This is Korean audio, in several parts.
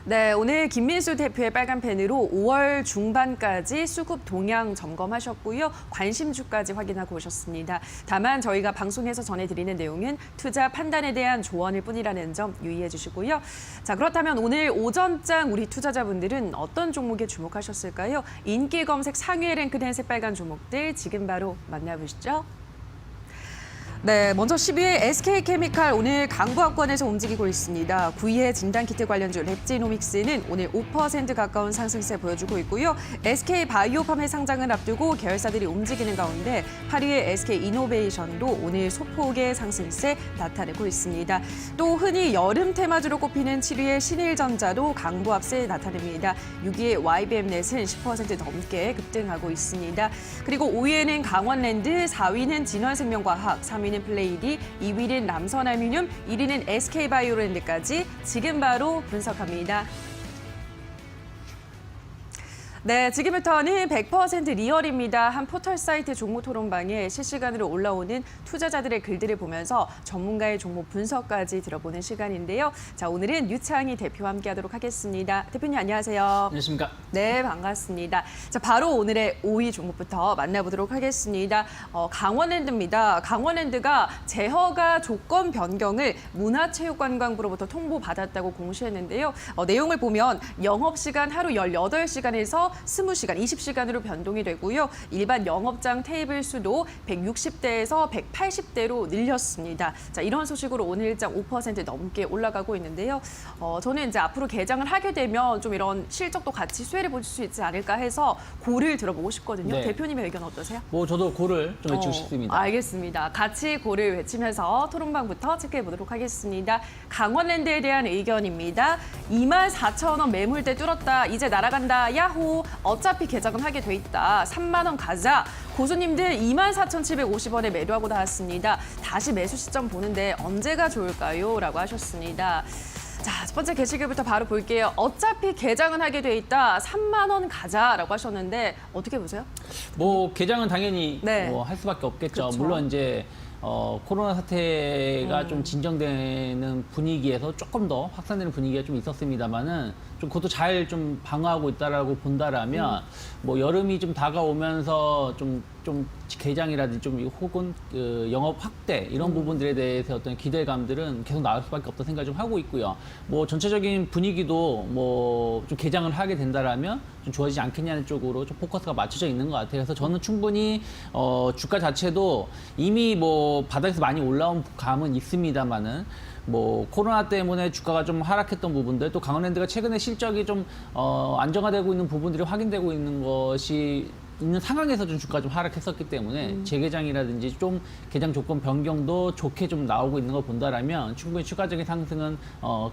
네, 오늘 김민수 대표의 빨간 펜으로 5월 중반까지 수급 동향 점검하셨고요. 관심주까지 확인하고 오셨습니다. 다만 저희가 방송에서 전해드리는 내용은 투자 판단에 대한 조언일 뿐이라는 점 유의해 주시고요. 자, 그렇다면 오늘 오전장 우리 투자자분들은 어떤 종목에 주목하셨을까요? 인기 검색 상위에 랭크된 새빨간 종목들 지금 바로 만나보시죠. 네, 먼저 12일 SK케미칼 오늘 강보합권에서 움직이고 있습니다. 9위의 진단키트 관련주 랩지노믹스는 오늘 5% 가까운 상승세 보여주고 있고요. SK바이오팜의 상장을 앞두고 계열사들이 움직이는 가운데 8위의 SK이노베이션도 오늘 소폭의 상승세 나타내고 있습니다. 또 흔히 여름 테마주로 꼽히는 7위의 신일전자도 강보합세 나타냅니다. 6위의 YBM넷은 10% 넘게 급등하고 있습니다. 그리고 5위에는 강원랜드, 4위는 진원생명과학, 3위는 플레이디, 2위는 남선알미늄, 1위는 SK바이오랜드까지 지금 바로 분석합니다. 네, 지금부터는 100% 리얼입니다. 한 포털 사이트 종목 토론방에 실시간으로 올라오는 투자자들의 글들을 보면서 전문가의 종목 분석까지 들어보는 시간인데요. 자, 오늘은 유창희 대표와 함께하도록 하겠습니다. 대표님 안녕하세요. 안녕하십니까? 네, 반갑습니다. 자, 바로 오늘의 5위 종목부터 만나보도록 하겠습니다. 강원랜드입니다. 강원랜드가 제허가 조건 변경을 문화체육관광부로부터 통보받았다고 공시했는데요. 내용을 보면 영업시간 하루 18시간에서 20시간, 20시간으로 변동이 되고요. 일반 영업장 테이블 수도 160대에서 180대로 늘렸습니다. 자, 이런 소식으로 오늘 일장 5% 넘게 올라가고 있는데요. 저는 이제 앞으로 개장을 하게 되면 좀 이런 실적도 같이 수혜를 볼 수 있지 않을까 해서 고를 들어보고 싶거든요. 네. 대표님의 의견 어떠세요? 저도 고를 좀 외치고 싶습니다. 알겠습니다. 같이 고를 외치면서 토론방부터 체크해 보도록 하겠습니다. 강원랜드에 대한 의견입니다. 24,000원 매물대 뚫었다. 이제 날아간다. 야호. 어차피 개장은 하게 돼 있다. 3만 원 가자. 고수님들 24,750원에 매도하고 나왔습니다. 다시 매수 시점 보는데 언제가 좋을까요? 라고 하셨습니다. 자, 첫 번째 게시글부터 바로 볼게요. 어차피 개장은 하게 돼 있다. 3만 원 가자라고 하셨는데 어떻게 보세요? 개장은 당연히 네. 할 수밖에 없겠죠. 그렇죠. 물론 이제 코로나 사태가 좀 진정되는 분위기에서 조금 더 확산되는 분위기가 좀 있었습니다만은 좀 그것도 잘 좀 방어하고 있다라고 본다라면 여름이 좀 다가오면서 좀 개장이라든지 좀 혹은 영업 확대 이런 부분들에 대해서 어떤 기대감들은 계속 나올 수밖에 없다 생각 좀 하고 있고요. 전체적인 분위기도 좀 개장을 하게 된다라면 좀 좋아지지 않겠냐는 쪽으로 좀 포커스가 맞춰져 있는 것 같아요. 그래서 저는 충분히 주가 자체도 이미 바닥에서 많이 올라온 감은 있습니다만은 코로나 때문에 주가가 좀 하락했던 부분들, 또 강원랜드가 최근에 실적이 좀 안정화되고 있는 부분들이 확인되고 있는 것이 있는 상황에서 좀 주가가 좀 하락했었기 때문에 재개장이라든지 좀 개장 조건 변경도 좋게 좀 나오고 있는 걸 본다라면 충분히 추가적인 상승은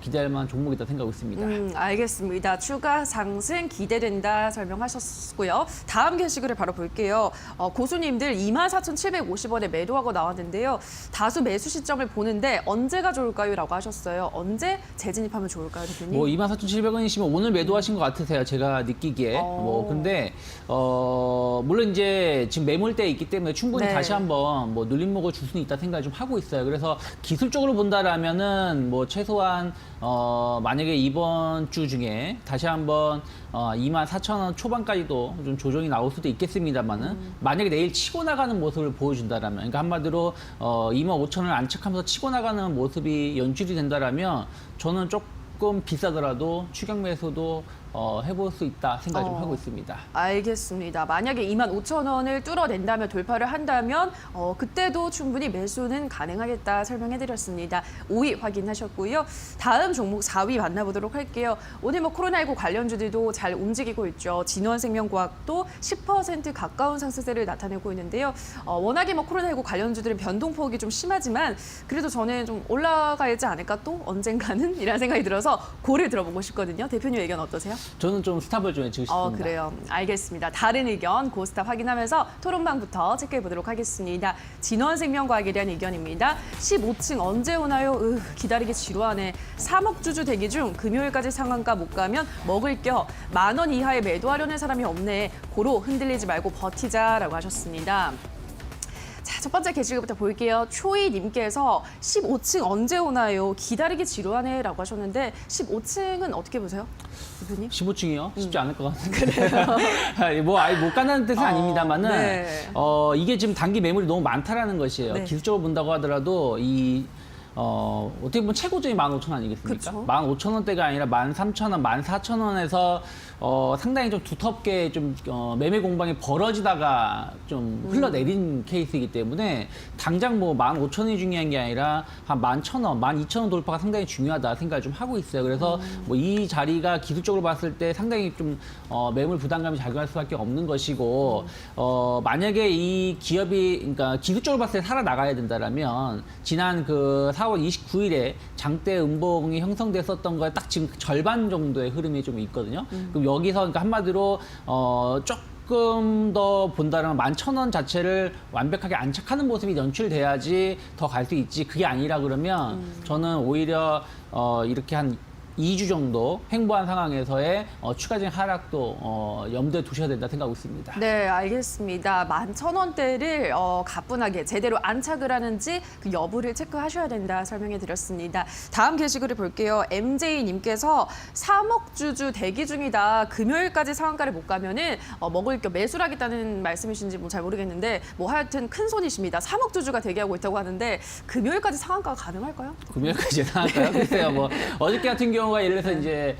기대할 만한 종목이다 생각하고 있습니다. 알겠습니다. 추가 상승 기대된다 설명하셨고요. 다음 게시글을 바로 볼게요. 고수님들 24,750원에 매도하고 나왔는데요. 다수 매수 시점을 보는데 언제가 좋을까요? 라고 하셨어요. 언제 재진입하면 좋을까요, 대표님? 24,700원이시면 오늘 매도하신 것 같으세요. 제가 느끼기에. 근데 물론 이제 지금 매물대에 있기 때문에 충분히 네. 다시 한번 눌림목을 줄 수는 있다 생각을 좀 하고 있어요. 그래서 기술적으로 본다라면은 최소한 만약에 이번 주 중에 다시 한번 24,000원 초반까지도 좀 조정이 나올 수도 있겠습니다만은 만약에 내일 치고 나가는 모습을 보여준다라면, 그러니까 한마디로 25,000원을 안착하면서 치고 나가는 모습이 연출이 된다라면 저는 조금 비싸더라도 추격 매수도 해볼 수 있다 생각 좀 하고 있습니다. 알겠습니다. 만약에 25,000원을 뚫어낸다면 돌파를 한다면 그때도 충분히 매수는 가능하겠다 설명해드렸습니다. 5위 확인하셨고요. 다음 종목 4위 만나보도록 할게요. 오늘 코로나19 관련주들도 잘 움직이고 있죠. 진원생명과학도 10% 가까운 상승세를 나타내고 있는데요. 워낙에 코로나19 관련주들은 변동폭이 좀 심하지만 그래도 저는 좀 올라가지 않을까 또 언젠가는 이라는 생각이 들어서 고를 들어보고 싶거든요. 대표님 의견 어떠세요? 저는 좀 스탑을 좀 해주고 싶습니다. 그래요. 알겠습니다. 다른 의견 고스탑 확인하면서 토론방부터 체크해 보도록 하겠습니다. 진원생명과학에 대한 의견입니다. 15층 언제 오나요? 기다리기 지루하네. 3억 주주 대기 중 금요일까지 상한가 못 가면 먹을 겨 10,000원 이하에 매도하려는 사람이 없네. 고로 흔들리지 말고 버티자라고 하셨습니다. 자, 첫 번째 게시글부터 볼게요. 초이님께서 15층 언제 오나요? 기다리기 지루하네라고 하셨는데 15층은 어떻게 보세요, 대표님? 15층이요? 쉽지 않을 것 같은데. 뭐 아예 못 간다는 뜻은 아닙니다만은 네. 이게 지금 단기 매물이 너무 많다라는 것이에요. 네. 기술적으로 본다고 하더라도 어떻게 보면 최고점이 15,000원 아니겠습니까? 그쵸. 15,000원대가 아니라 13,000원, 14,000원에서 상당히 좀 두텁게 좀 매매 공방이 벌어지다가 좀 흘러내린 케이스이기 때문에 당장 뭐 15,000원이 중요한 게 아니라 한 11,000원, 12,000원 돌파가 상당히 중요하다 생각을 좀 하고 있어요. 그래서 뭐 이 자리가 기술적으로 봤을 때 상당히 좀 매물 부담감이 작용할 수밖에 없는 것이고 만약에 이 기업이 그러니까 기술적으로 봤을 때 살아나가야 된다라면 지난 그 4월 29일에 장대 음봉이 형성됐었던 거에 딱 지금 절반 정도의 흐름이 좀 있거든요. 그럼 여기서 그러니까 한마디로 조금 더 본다면 11,000원 자체를 완벽하게 안착하는 모습이 연출돼야지 더 갈 수 있지. 그게 아니라 그러면 저는 오히려 이렇게 한 2주 정도 횡보한 상황에서의 추가적인 하락도 염두에 두셔야 된다 생각하고 있습니다. 네, 알겠습니다. 11,000원대를 가뿐하게 제대로 안착을 하는지 그 여부를 체크하셔야 된다 설명해 드렸습니다. 다음 게시글을 볼게요. MJ님께서 3억 주주 대기 중이다. 금요일까지 상한가를 못 가면은 먹을 겸 매수를 하겠다는 말씀이신지 뭐 잘 모르겠는데 뭐 하여튼 큰 손이십니다. 3억 주주가 대기하고 있다고 하는데 금요일까지 상한가가 가능할까요? 금요일까지 예상할까요? 글쎄요. 뭐 어저께 같은 경우가 예를 들어서 이제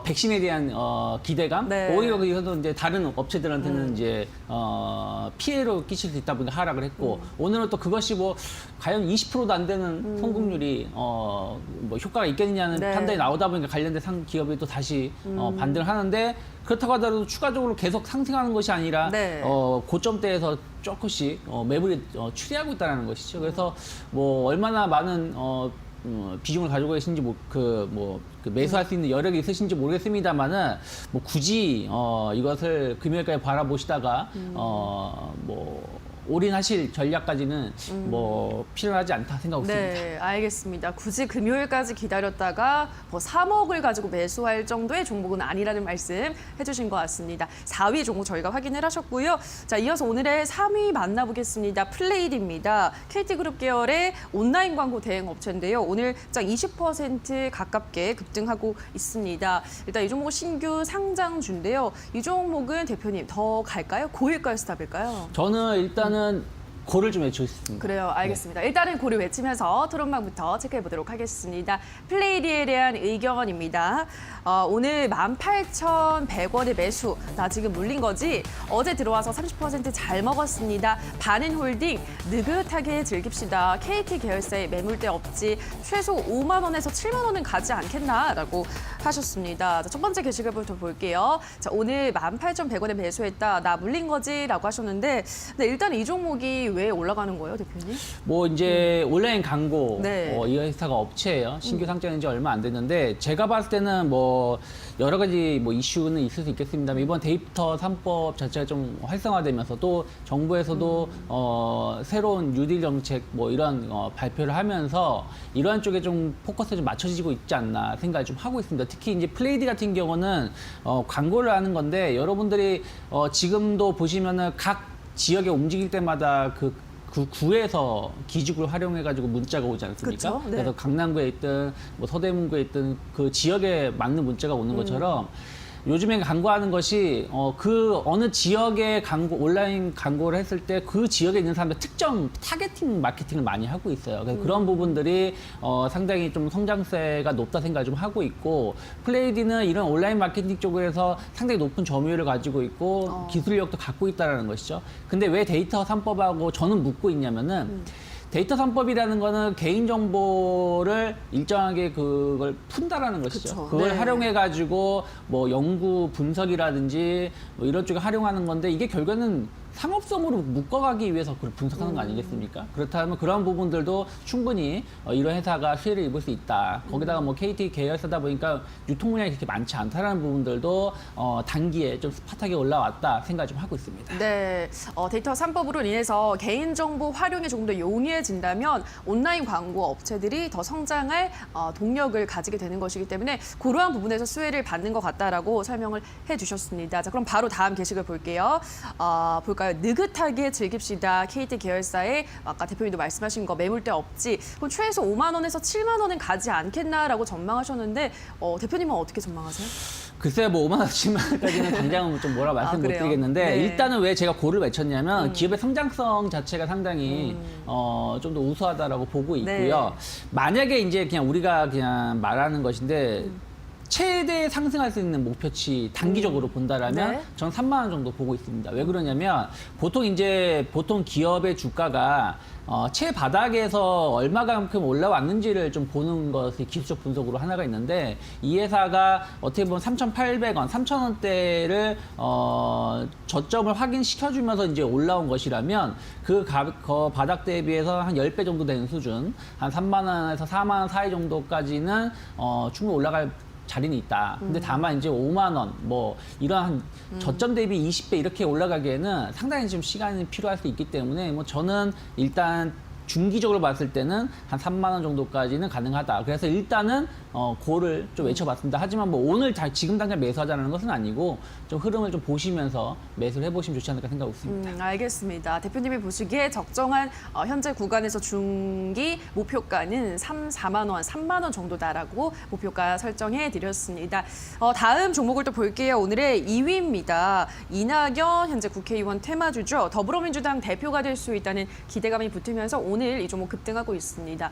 백신에 대한 기대감, 네. 오히려 거기서도 이제 다른 업체들한테는 이제 피해로 끼칠 수 있다 보니까 하락을 했고 오늘은 또 그것이 뭐 과연 20%도 안 되는 성공률이 뭐 효과가 있겠느냐는 네. 판단이 나오다 보니까 관련된 기업이 또 다시 반등을 하는데 그렇다고 하더라도 추가적으로 계속 상승하는 것이 아니라 네. 고점대에서 조금씩 매물이 추리하고 있다는 것이죠. 그래서 뭐 얼마나 많은 비중을 가지고 계신지 그 매수할 수 있는 여력이 있으신지 모르겠습니다만은 뭐 굳이 이것을 금요일까지 바라보시다가 뭐 올인하실 전략까지는 뭐 필요하지 않다 생각하고 있습니다. 네, 알겠습니다. 굳이 금요일까지 기다렸다가 뭐 3억을 가지고 매수할 정도의 종목은 아니라는 말씀 해주신 것 같습니다. 4위 종목 저희가 확인을 하셨고요. 자, 이어서 오늘의 3위 만나보겠습니다. 플레이드입니다. KT그룹 계열의 온라인 광고 대행 업체인데요. 오늘 장 20% 가깝게 급등하고 있습니다. 일단 이 종목은 신규 상장주인데요. 이 종목은 대표님 더 갈까요? 고일까요? 스탑일까요? 저는 일단은 고를 좀 외치겠습니다. 그래요. 알겠습니다. 일단은 고를 외치면서 토론방부터 체크해 보도록 하겠습니다. 플레이디에 대한 의견입니다. 오늘 18,100원의 매수. 나 지금 물린 거지? 어제 들어와서 30% 잘 먹었습니다. 반인홀딩 느긋하게 즐깁시다. KT 계열사에 매물대 없지. 최소 5만 원에서 7만 원은 가지 않겠나라고 하셨습니다. 자, 첫 번째 게시글부터 볼게요. 자, 오늘 18,100원에 매수했다. 나 물린 거지라고 하셨는데 근데 일단 이 종목이 왜 올라가는 거예요, 대표님? 뭐 이제 온라인 광고 네. 이 회사가 업체예요. 신규 상장한 지 얼마 안 됐는데 제가 봤을 때는 뭐 여러 가지 뭐 이슈는 있을 수 있겠습니다만 이번 데이터 3법 자체가 좀 활성화되면서 또 정부에서도 새로운 뉴딜 정책 뭐 이런 발표를 하면서 이러한 쪽에 좀 포커스가 좀 맞춰지고 있지 않나 생각을 좀 하고 있습니다. 특히 이제 플레이드 같은 경우는 광고를 하는 건데 여러분들이 지금도 보시면은 각 지역에 움직일 때마다 그 구에서 기죽을 활용해가지고 문자가 오지 않습니까? 그쵸? 네. 그래서 강남구에 있든 뭐 서대문구에 있든 그 지역에 맞는 문자가 오는 것처럼 요즘에 광고하는 것이 그 어느 지역의 광고 온라인 광고를 했을 때 그 지역에 있는 사람들 특정 타겟팅 마케팅을 많이 하고 있어요. 그래서 그런 부분들이 상당히 좀 성장세가 높다 생각을 좀 하고 있고 플레이디는 이런 온라인 마케팅 쪽에서 상당히 높은 점유율을 가지고 있고 기술력도 갖고 있다는 것이죠. 근데 왜 데이터 3법하고 저는 묻고 있냐면은 데이터 3법이라는 거는 개인정보를 일정하게 그걸 푼다라는 것이죠. 그쵸. 그걸 네. 활용해가지고 뭐 연구 분석이라든지 뭐 이런 쪽에 활용하는 건데 이게 결국에는 상업성으로 묶어가기 위해서 그걸 분석하는 거 아니겠습니까? 그렇다면 그런 부분들도 충분히 이런 회사가 수혜를 입을 수 있다. 거기다가 뭐 KT 계열사다 보니까 유통 물량이 그렇게 많지 않다라는 부분들도 단기에 좀 스팟하게 올라왔다 생각 좀 하고 있습니다. 네, 데이터 3법으로 인해서 개인정보 활용이 조금 더 용이해진다면 온라인 광고 업체들이 더 성장할 동력을 가지게 되는 것이기 때문에 그러한 부분에서 수혜를 받는 것 같다라고 설명을 해주셨습니다. 자, 그럼 바로 다음 게시글 볼게요. 볼까요? 볼까요? 느긋하게 즐깁시다. KT 계열사에 아까 대표님도 말씀하신 거 매물대 없지. 그럼 최소 5만 원에서 7만 원은 가지 않겠나라고 전망하셨는데 대표님은 어떻게 전망하세요? 글쎄요, 뭐 5만 원, 10만 원까지는 당장은 좀 뭐라 말씀 못 그래요? 드리겠는데 네. 일단은 왜 제가 고를 외쳤냐면 기업의 성장성 자체가 상당히 좀 더 우수하다라고 보고 있고요. 만약에 이제 그냥 우리가 그냥 말하는 것인데 최대 상승할 수 있는 목표치 단기적으로 본다라면 네. 전 3만 원 정도 보고 있습니다. 왜 그러냐면 보통 기업의 주가가 최바닥에서 얼마만큼 올라왔는지를 좀 보는 것이 기술적 분석으로 하나가 있는데 이 회사가 어떻게 보면 3,800원, 3,000원대를 저점을 확인시켜주면서 이제 올라온 것이라면 그 바닥 대비해서 한 10배 정도 되는 수준, 한 3만 원에서 4만 원 사이 정도까지는 충분히 올라갈 자리는 있다. 근데 다만 이제 5만 원, 뭐 이러한 저점 대비 20배 이렇게 올라가기에는 상당히 좀 시간이 필요할 수 있기 때문에 뭐 저는 일단 중기적으로 봤을 때는 한 3만 원 정도까지는 가능하다. 그래서 일단은 고를 좀 외쳐봤습니다. 하지만 뭐 오늘 지금 당장 매수하자는 것은 아니고 좀 흐름을 좀 보시면서 매수를 해보시면 좋지 않을까 생각하고 있습니다. 알겠습니다. 대표님이 보시기에 적정한 현재 구간에서 중기 목표가는 4만 원, 3만 원 정도다라고 목표가 설정해 드렸습니다. 다음 종목을 또 볼게요. 오늘의 2위입니다. 이낙연 현재 국회의원 테마주죠. 더불어민주당 대표가 될 수 있다는 기대감이 붙으면서 오늘 이 종목 급등하고 있습니다.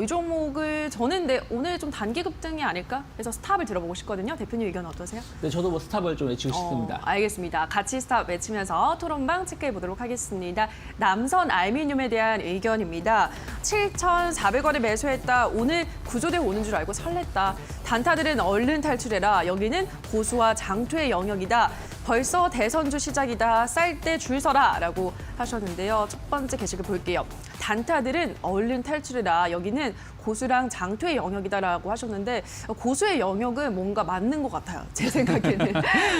이 종목을 저는 오늘 좀 단기 급등이 아닐까 해서 스탑을 들어보고 싶거든요. 대표님 의견 어떠세요? 네, 저도 뭐 스탑을 좀 외치고 싶습니다. 알겠습니다. 같이 스탑 외치면서 토론방 체크해 보도록 하겠습니다. 남선 알미늄에 대한 의견입니다. 7,400원에 매수했다. 오늘 구조대 오는 줄 알고 설렜다. 단타들은 얼른 탈출해라. 여기는 고수와 장투의 영역이다. 벌써 대선주 시작이다. 쌀 때 줄 서라. 라고 하셨는데요. 첫 번째 게시글 볼게요. 단타들은 얼른 탈출해라. 여기는 고수랑 장투의 영역이다라고 하셨는데 고수의 영역은 뭔가 맞는 것 같아요. 제 생각에는.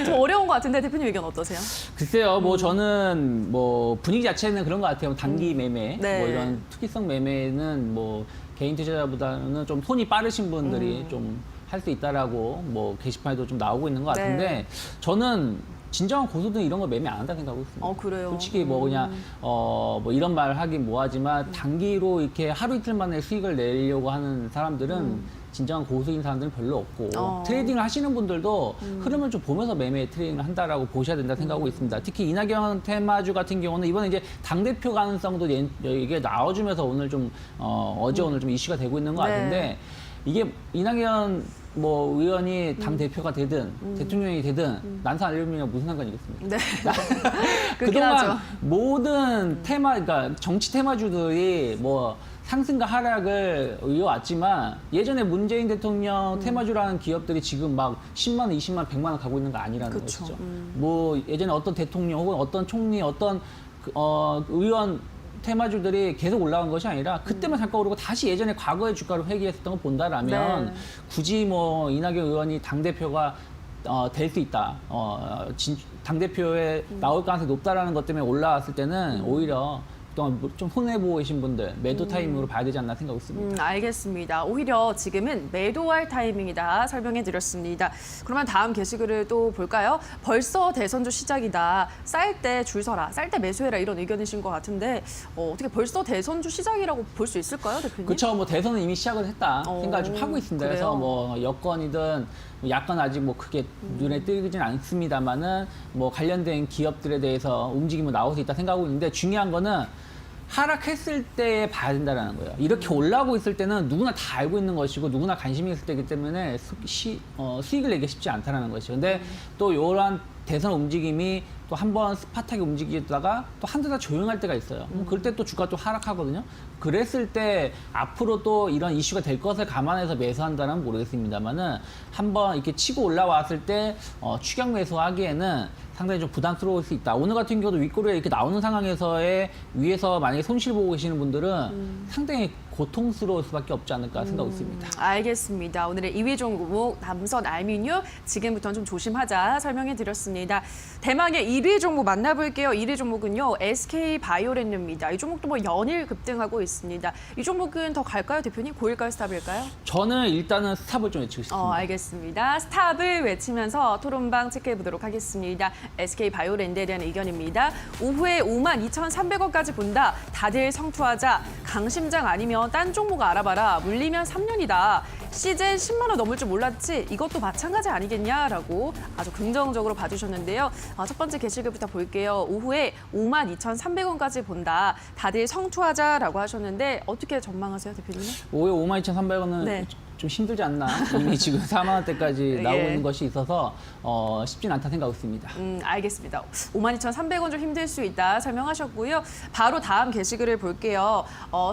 좀 어려운 것 같은데 대표님 의견 어떠세요? 글쎄요, 뭐 저는 뭐 분위기 자체는 그런 것 같아요. 단기 매매, 네. 뭐 이런 투기성 매매는 뭐 개인 투자자보다는 좀 손이 빠르신 분들이 좀 할 수 있다라고 뭐 게시판에도 좀 나오고 있는 것 같은데 네. 저는 진정한 고수들은 이런 거 매매 안 한다 생각하고 있습니다. 그래요? 솔직히 뭐 그냥 뭐 이런 말 하긴 뭐하지만 단기로 이렇게 하루 이틀 만에 수익을 내려고 하는 사람들은 진정한 고수인 사람들은 별로 없고 트레이딩을 하시는 분들도 흐름을 좀 보면서 매매 트레이딩을 한다라고 보셔야 된다 생각하고 있습니다. 특히 이낙연 테마주 같은 경우는 이번에 이제 당대표 가능성도 이게 나와주면서 오늘 좀 어제 오늘 좀 이슈가 되고 있는 것 네. 같은데 이게 이낙연 뭐 의원이 당 대표가 되든 대통령이 되든 난사 알루미늄이랑 무슨 상관이겠습니까? 네. 그렇긴 그동안 하죠. 모든 그러니까 정치 테마주들이 뭐 상승과 하락을 이어왔지만 예전에 문재인 대통령 테마주라는 기업들이 지금 막 10만 원, 20만 원, 100만 원 가고 있는 거 아니라는 그쵸. 것이죠. 뭐 예전에 어떤 대통령 혹은 어떤 총리, 어떤 의원 테마주들이 계속 올라간 것이 아니라 그때만 잠깐 오르고 다시 예전에 과거의 주가를 회귀했었던 걸 본다라면 네. 굳이 뭐 이낙연 의원이 당대표가 될 수 있다. 당대표에 나올 가능성이 높다라는 것 때문에 올라왔을 때는 오히려 그동안 좀 손해보고 계신 분들 매도 타임으로 봐야 되지 않나 생각하고 있습니다. 알겠습니다. 오히려 지금은 매도할 타이밍이다 설명해 드렸습니다. 그러면 다음 게시글을 또 볼까요? 벌써 대선주 시작이다. 쌀 때 줄 서라. 쌀 때 매수해라. 이런 의견이신 것 같은데 어떻게 벌써 대선주 시작이라고 볼 수 있을까요, 대표님? 그렇죠. 뭐 대선은 이미 시작을 했다 생각을 좀 하고 있습니다. 그래요? 그래서 뭐 여권이든 약간 아직 뭐 크게 눈에 띄진 않습니다만은 뭐 관련된 기업들에 대해서 움직임이 나올 수 있다 생각하고 있는데 중요한 거는 하락했을 때 봐야 된다는 거예요. 이렇게 올라오고 있을 때는 누구나 다 알고 있는 것이고 누구나 관심이 있을 때이기 때문에 수익을 내기 쉽지 않다는 것이죠. 근데 또 이러한 대선 움직임이 또 한 번 스팟하게 움직이다가 또 한두 달 조용할 때가 있어요. 그럴 때 또 주가 또 하락하거든요. 그랬을 때 앞으로 또 이런 이슈가 될 것을 감안해서 매수한다는 모르겠습니다만은 한번 이렇게 치고 올라왔을 때 추격 매수하기에는 상당히 좀 부담스러울 수 있다. 오늘 같은 경우도 윗꼬리에 이렇게 나오는 상황에서의 위에서 만약에 손실 보고 계시는 분들은 상당히 고통스러울 수밖에 없지 않을까 생각이 있습니다. 알겠습니다. 오늘의 2위 종목 남선 알미늄 지금부터는 좀 조심하자 설명해 드렸습니다. 대망의 1위 종목 만나볼게요. 1위 종목은요. SK바이오랜드입니다. 이 종목도 뭐 연일 급등하고 있습니다. 이 종목은 더 갈까요, 대표님? 고일까요, 스탑일까요? 저는 일단은 스탑을 좀 외치고 싶습니다. 알겠습니다. 스탑을 외치면서 토론방 체크해 보도록 하겠습니다. SK바이오랜드에 대한 의견입니다. 오후에 52,300원까지 본다. 다들 성투하자. 강심장 아니면 딴 종목 알아봐라. 물리면 3년이다. 시즌 10만 원 넘을 줄 몰랐지? 이것도 마찬가지 아니겠냐라고 아주 긍정적으로 봐주셨는데요. 첫 번째 게시글부터 볼게요. 오후에 52,300원까지 본다. 다들 성투하자라고 하셨는데 어떻게 전망하세요, 대표님? 오후에 52,300원은 네. 좀 힘들지 않나. 이미 지금 4만 원대까지 나오고 예. 있는 것이 있어서 쉽진 않다 생각하고 있습니다. 알겠습니다. 52,300원 좀 힘들 수 있다 설명하셨고요. 바로 다음 게시글을 볼게요.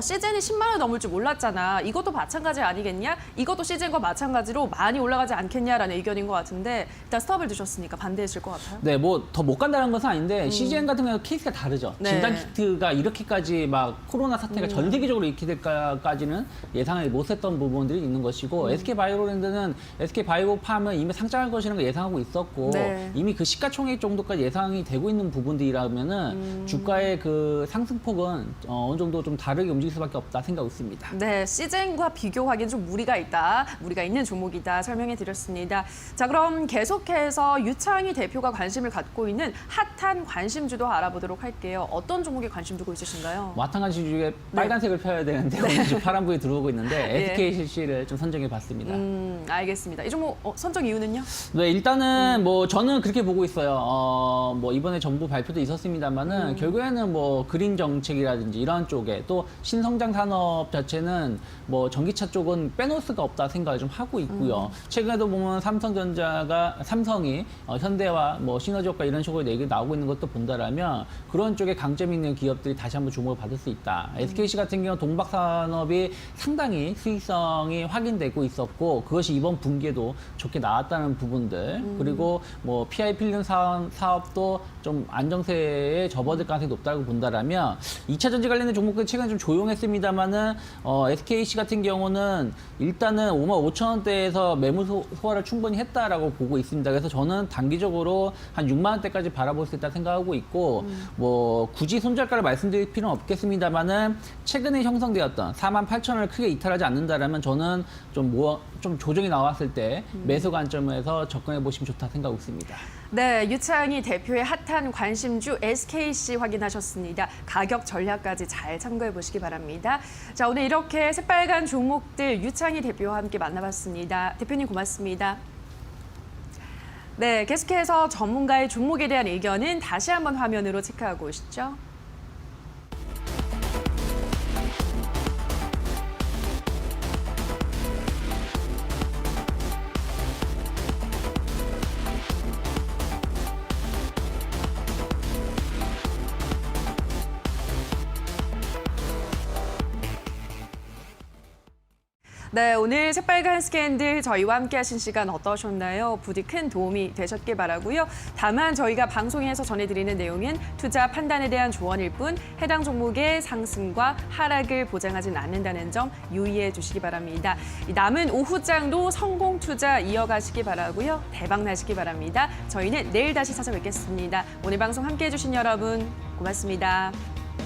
시즌이 10만 원 넘을 줄 몰랐잖아. 이것도 마찬가지 아니겠냐? 이것도 시즌과 마찬가지로 많이 올라가지 않겠냐라는 의견인 것 같은데 일단 스톱을 두셨으니까 반대하실 것 같아요. 네, 뭐 더 못 간다는 것은 아닌데 CGN 같은 경우는 케이스가 다르죠. 네. 진단 키트가 이렇게까지 막 코로나 사태가 전 세계적으로 이렇게 될까까지는 예상을 못했던 부분들이 있는 것이고 SK바이오랜드는 SK바이오팜은 이미 상장할 것이라는 걸 예상하고 있었고 네. 이미 그 시가총액 정도까지 예상이 되고 있는 부분들이라면은 주가의 그 상승폭은 어느 정도 좀 다르게 움직일 수밖에 없다 생각하고 있습니다. 네, 시즌과 비교하기엔 좀 무리가 있다. 무리가 있는 종목이다 설명해 드렸습니다. 자, 그럼 계속해서 유창희 대표가 관심을 갖고 있는 핫한 관심주도 알아보도록 할게요. 어떤 종목에 관심 두고 있으신가요? 마찬가지 중에 빨간색을 펴야 되는데 오늘 좀 파란불이 들어오고 있는데 예. SKCC를 좀 선정해 봤습니다. 알겠습니다. 이 종목 선정 이유는요? 네, 일단은 뭐 저는 그렇게 보고 있어요. 뭐 이번에 정부 발표도 있었습니다만은 결국에는 뭐 그린 정책이라든지 이런 쪽에 또 신성장 산업 자체는 뭐 전기차 쪽은 빼놓을 수가 없다 생각을 좀 하고 있고요. 최근에도 보면 삼성이 현대와 뭐 시너지효과 이런 식으로 얘기 나오고 있는 것도 본다라면 그런 쪽에 강점 있는 기업들이 다시 한번 주목을 받을 수 있다. SKC 같은 경우 동박산업이 상당히 수익성이 확인되고 있었고 그것이 이번 분기에도 좋게 나왔다는 부분들 그리고 뭐 PI 필름 사업도 좀 안정세에 접어들 가능성이 높다고 본다라면 2차 전지 관련된 종목들 최근에 좀 조용했습니다만은 SKC 같은 경우는 일단은 55,000원대에서 매물 소화를 충분히 했다라고 보고 있습니다. 그래서 저는 단기적으로 한 6만 원대까지 바라볼 수 있다 생각하고 있고 뭐 굳이 손절가를 말씀드릴 필요는 없겠습니다만은 최근에 형성되었던 48,000원을 크게 이탈하지 않는다라면 저는 좀 조정이 나왔을 때 매수 관점에서 접근해 보시면 좋다 생각하고 있습니다. 네, 유창희 대표의 핫한 관심주 SKC 확인하셨습니다. 가격 전략까지 잘 참고해 보시기 바랍니다. 자, 오늘 이렇게 새빨간 종목들 유창희 대표와 함께 만나봤습니다. 대표님 고맙습니다. 네, 계속해서 전문가의 종목에 대한 의견은 다시 한번 화면으로 체크하고 오시죠. 네, 오늘 새빨간 스캔들 저희와 함께 하신 시간 어떠셨나요? 부디 큰 도움이 되셨길 바라고요. 다만 저희가 방송에서 전해드리는 내용은 투자 판단에 대한 조언일 뿐 해당 종목의 상승과 하락을 보장하진 않는다는 점 유의해 주시기 바랍니다. 남은 오후장도 성공 투자 이어가시기 바라고요. 대박 나시기 바랍니다. 저희는 내일 다시 찾아뵙겠습니다. 오늘 방송 함께해 주신 여러분 고맙습니다.